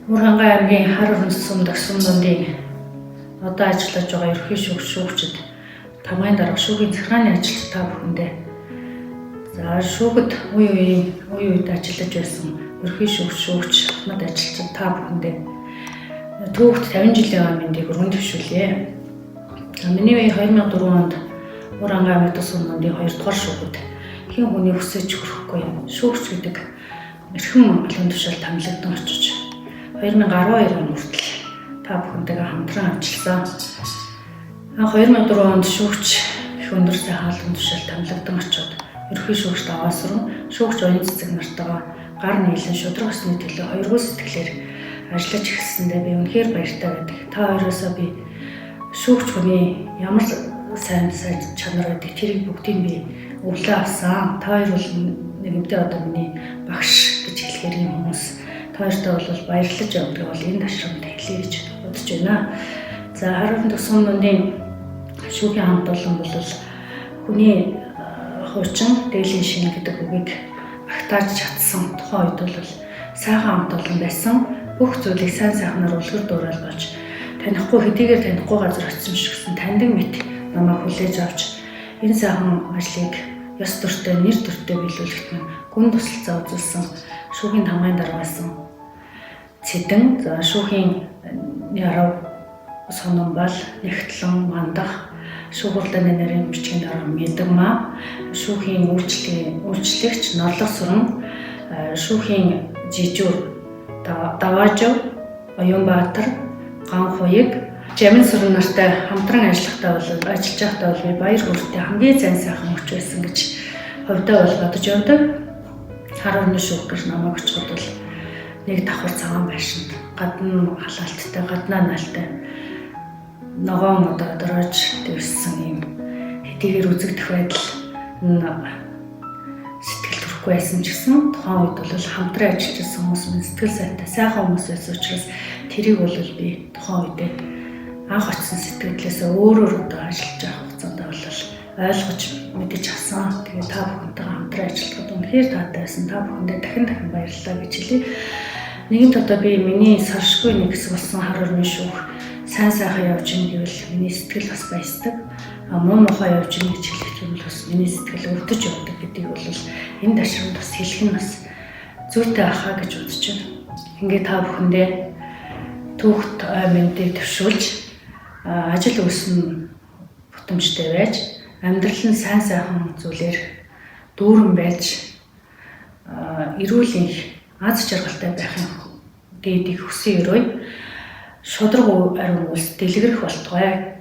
Уранга аймгийн хар өрнөс сум дагсам дундын одоо ажиллаж байгаа ерхий шүүгчид тамгын дарга шүүгийн захиргааны ажилч та бүхэндээ за шүүгд үе үед ажиллаж байсан ерхий шүүгч ахмад ажилчид та бүхэндээ түүхт 50 жилийн өмнөдийг өргөн төвшүүлье. Миний үе 2004 онд Уранга аймгийн сум дундын 2 дугаар шүүгд хэн хүний хүсэж хүрэхгүй шүүгч гэдэг эрхэм албан тушаал томилогдсон очиж 2012 он хүртэл та бүхэнтэйгээ хамтран ажилласан. 2004 онд шүүгч их өндөр сайхан албан тушаал томилогдсон очоод ерхий шүүгчд аваасран шүүгч оюун цэцэг нартайгаа гар нийлэн шудраг усны төлөө 2 сэтгэлээр ажиллаж эхэлсэндээ би үнэхээр баяртай байдаг. Та хоёроосоо би шүүгч хүний ямар сайн чанар байдаг тэрийг бүгдийг би өвлөө авсан. Та хоёр бол нэгэнтээ одоо миний багш гэж хэлэхээр юм хүмүүс хоёртой бол баярлаж явдаг бол энэ ташрамд хэлье гэж бодож байна. За харин тусгын дундын шүүхийн хамт олон бол хүний хуучин дээлийн шин гэдэг үгийг багтааж чадсан тухайн үед бол сайхан хамт олон байсан. Бүх зүйлийг сайн сайхнаар үлгэр дуурайл болж танихгүй хэдийгээр танихгүй газар очсон ч гэсэн таньдаг мэт намайг хүлээж авч энэ сайхан ажлыг ёс төртэй нэр төртэй биелүүлэхэд нь гүн тусалцаа үзүүлсэн шүүхийн тамгын дарга байсан. Цэдэн за шүүхийн ярав Сономбал Нэгтлэн Мандах шүүгүрдэний нэрийн бичгийн дарга Мэдгмаа шүүхийн үйлчлэгч Норлох Сүрэн шүүхийн жижүүр Даваажав Оюнбаатар Ганхуйг Жамин Сүрэн нартай хамтран ажиллаж байхдаа бол би баяр хүртээ хамгийн сайн мөч байсан гэж хувьдаа бол бодож явдаг. Хар өрнөс шүүх гэж намайг очиход бол нэг давхар цагаан байшинд гадна халаалттай гаднаа наалтай ногоон одоо дөрөж дэвссэн юм хэдийгээр үзэгдэх байдал сэтгэл төрөхгүй байсан ч гэсэн тухайн үед бол хамтран ажиллаж байсан хүмүүс минь сэтгэл сайтай сайхан хүмүүс байсан учраас тэрийг бол би тухайн үедээ анх очсон сэтгэлдээс өөрөөр одоо ажиллаж авах хугацаанд бол ойлгож мэдэж авсан. Тэгээ та бүхэнтэйгээ хамтран ажиллахад үнэхээр таатай байсан. Та бүхэндээ дахин баярлалаа гэж хэлье. Нэгэнт одоо би миний саршгүй нэг хэсэг болсон хар өрнөс шүүх сайн сайхан явж ийн гэвэл миний сэтгэл бас баясдаг. Муу мухай явж ийн гэж хэлэх юм бол бас миний сэтгэл өвдөж явдаг гэдгийг бол энэ ташрамд бас хэлэх нь бас зүйтэй ахаа гэж бодож байна. Ингээ та бүхэндээ түүхт мэндийг төвшүүлж ажил үйлсэн бүтэмжтэй байж амьдрал нь сайн сайхан зүйлээр дүүрэн байж эрүүл их аз жаргалтай байхын гэдгийг хүсэн өрөө шудраг ариун үйлс дэлгэрэх болтугай